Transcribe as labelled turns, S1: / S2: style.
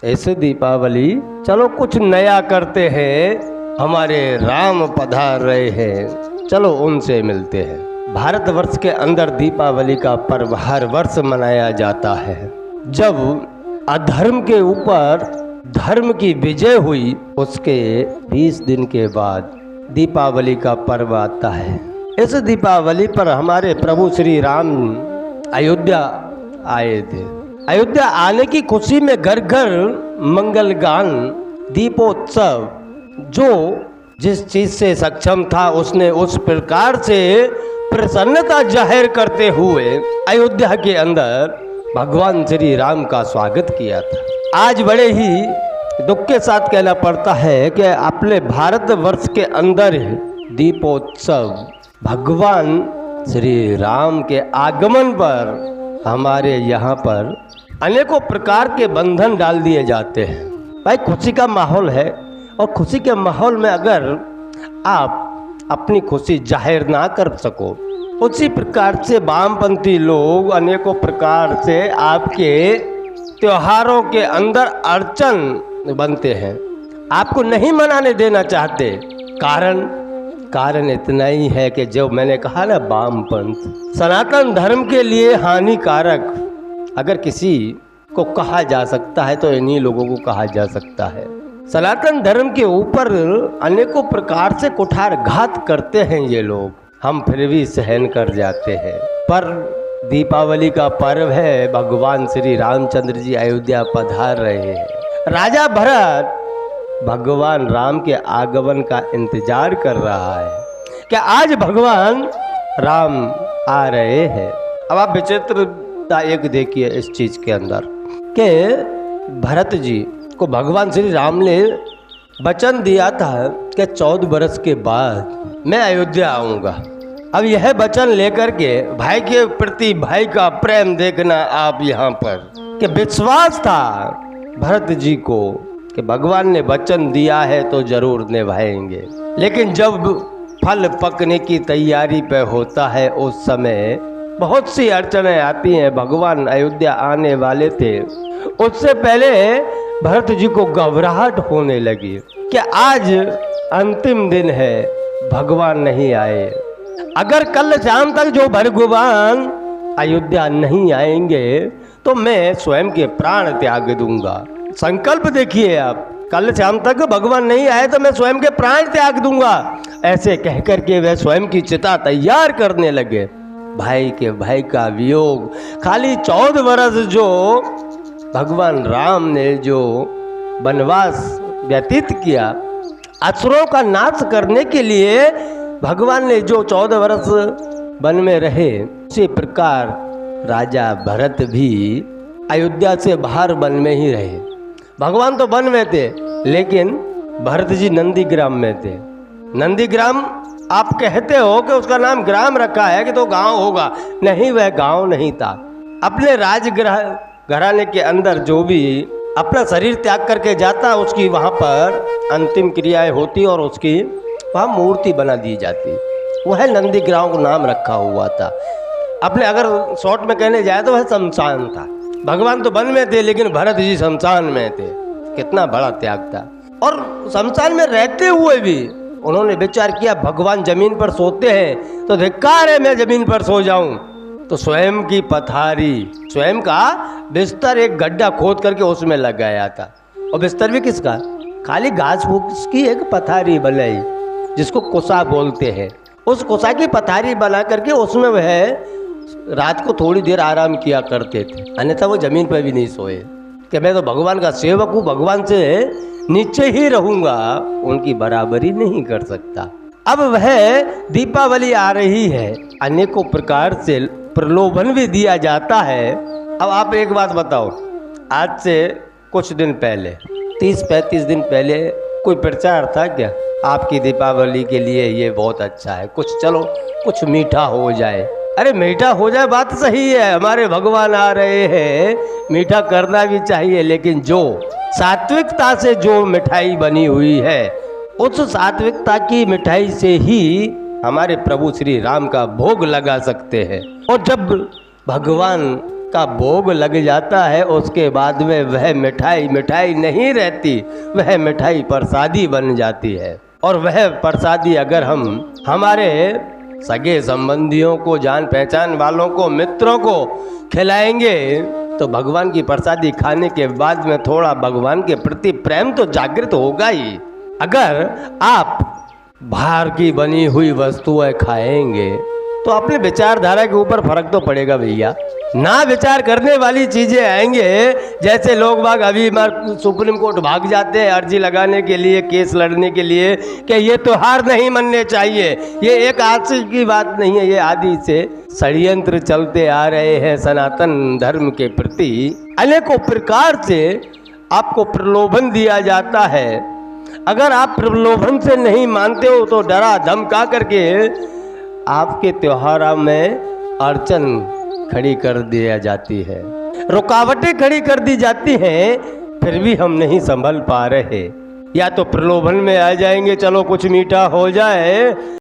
S1: ऐसे दीपावली चलो कुछ नया करते हैं, हमारे राम पधार रहे हैं, चलो उनसे मिलते हैं। भारतवर्ष के अंदर दीपावली का पर्व हर वर्ष मनाया जाता है। जब अधर्म के ऊपर धर्म की विजय हुई, उसके 20 दिन के बाद दीपावली का पर्व आता है। इस दीपावली पर हमारे प्रभु श्री राम अयोध्या आए थे। अयोध्या आने की खुशी में घर घर मंगल गान, दीपोत्सव, जो जिस चीज से सक्षम था उसने उस प्रकार से प्रसन्नता जाहिर करते हुए अयोध्या के अंदर भगवान श्री राम का स्वागत किया था। आज बड़े ही दुख के साथ कहना पड़ता है कि अपने भारतवर्ष के अंदर दीपोत्सव भगवान श्री राम के आगमन पर हमारे यहाँ पर अनेकों प्रकार के बंधन डाल दिए जाते हैं। भाई खुशी का माहौल है, और खुशी के माहौल में अगर आप अपनी खुशी जाहिर ना कर सको, उसी प्रकार से वामपंथी लोग अनेकों प्रकार से आपके त्योहारों के अंदर अड़चन बनते हैं, आपको नहीं मनाने देना चाहते। कारण इतना ही है कि जो मैंने कहा ना, वामपंथ सनातन धर्म के लिए हानिकारक अगर किसी को कहा जा सकता है तो इन्हीं लोगों को कहा जा सकता है। सनातन धर्म के ऊपर अनेकों प्रकार से कुठारघात करते हैं ये लोग, हम फिर भी सहन कर जाते हैं। पर दीपावली का पर्व है, भगवान श्री रामचंद्र जी अयोध्या पधार रहे हैं। राजा भरत भगवान राम के आगमन का इंतजार कर रहा है कि आज भगवान राम आ रहे हैं। अब आप विचित्रता एक देखिए इस चीज के अंदर कि भरत जी को भगवान श्री राम ने वचन दिया था कि 14 बरस के बाद मैं अयोध्या आऊँगा। अब यह वचन लेकर के भाई के प्रति भाई का प्रेम देखना आप यहाँ पर, कि विश्वास था भरत जी को कि भगवान ने वचन दिया है तो जरूर निभाएंगे। लेकिन जब फल पकने की तैयारी पे होता है उस समय बहुत सी अड़चनें आती हैं। भगवान अयोध्या आने वाले थे, उससे पहले भरत जी को घबराहट होने लगी कि आज अंतिम दिन है, भगवान नहीं आए। अगर कल शाम तक जो भगवान अयोध्या नहीं आएंगे तो मैं स्वयं के प्राण त्याग दूंगा। संकल्प देखिए आप, कल शाम तक भगवान नहीं आए तो मैं स्वयं के प्राण त्याग दूंगा। ऐसे कहकर के वह स्वयं की चिता तैयार करने लगे। भाई के भाई का वियोग, खाली 14 वर्ष जो भगवान राम ने जो वनवास व्यतीत किया, असुरों का नाश करने के लिए भगवान ने जो 14 वर्ष वन में रहे, उसी प्रकार राजा भरत भी अयोध्या से बाहर वन में ही रहे। भगवान तो वन में थे, लेकिन भरत जी नंदीग्राम में थे। नंदीग्राम आप कहते हो कि उसका नाम ग्राम रखा है कि तो गांव होगा, नहीं, वह गांव नहीं था। अपने राजगृह घराने के अंदर जो भी अपना शरीर त्याग करके जाता, उसकी वहाँ पर अंतिम क्रियाएं होती और उसकी वहाँ मूर्ति बना दी जाती। वह नंदीग्राम को नाम रखा हुआ था। अपने अगर शॉर्ट में कहने जाए तो वह शमशान था। भगवान तो वन में थे, लेकिन भरत जी शमशान में थे। कितना बड़ा त्याग था। और शमशान में रहते हुए भी उन्होंने विचार किया, भगवान जमीन पर सोते हैं तो धिक्कार है मैं जमीन पर सो जाऊं। तो स्वयं की पथारी, स्वयं का बिस्तर एक गड्ढा खोद करके उसमें लगाया था। और बिस्तर भी किसका? खाली घास फूस की एक पथारी बनाई, जिसको कुसा बोलते हैं। उस कुसा की पथारी बना करके उसमें वह रात को थोड़ी देर आराम किया करते थे, अन्यथा वो जमीन पर भी नहीं सोए कि मैं तो भगवान का सेवक हूँ, भगवान से नीचे ही रहूँगा, उनकी बराबरी नहीं कर सकता। अब वह दीपावली आ रही है, अनेकों प्रकार से प्रलोभन भी दिया जाता है। अब आप एक बात बताओ, आज से कुछ दिन पहले 30-35 दिन पहले कोई प्रचार था क्या आपकी दीपावली के लिए ये बहुत अच्छा है, कुछ चलो कुछ मीठा हो जाए? अरे मीठा हो जाए बात सही है, हमारे भगवान आ रहे हैं, मीठा करना भी चाहिए, लेकिन जो सात्विकता से जो मिठाई बनी हुई है, उस सात्विकता की मिठाई से ही हमारे प्रभु श्री राम का भोग लगा सकते हैं। और जब भगवान का भोग लग जाता है, उसके बाद में वह मिठाई मिठाई नहीं रहती, वह मिठाई प्रसादी बन जाती है। और वह प्रसादी अगर हम हमारे सगे संबंधियों को, जान पहचान वालों को, मित्रों को खिलाएंगे तो भगवान की प्रसादी खाने के बाद में थोड़ा भगवान के प्रति प्रेम तो जागृत होगा ही। अगर आप बाहर की बनी हुई वस्तुएं खाएंगे तो अपने विचारधारा के ऊपर फर्क तो पड़ेगा भैया। ना विचार करने वाली चीजें आएंगे, जैसे लोग बाग अभी सुप्रीम कोर्ट भाग जाते हैं अर्जी लगाने के लिए, केस लड़ने के लिए कि ये त्योहार नहीं मनने चाहिए। ये एक आज की बात नहीं है, ये आदि से षड्यंत्र चलते आ रहे हैं सनातन धर्म के प्रति। अनेकों प्रकार से आपको प्रलोभन दिया जाता है। अगर आप प्रलोभन से नहीं मानते हो तो डरा धमका करके आपके त्योहारों में अड़चन खड़ी कर दिया जाती है, रुकावटें खड़ी कर दी जाती हैं, फिर भी हम नहीं संभल पा रहे। या तो प्रलोभन में आ जाएंगे, चलो कुछ मीठा हो जाए,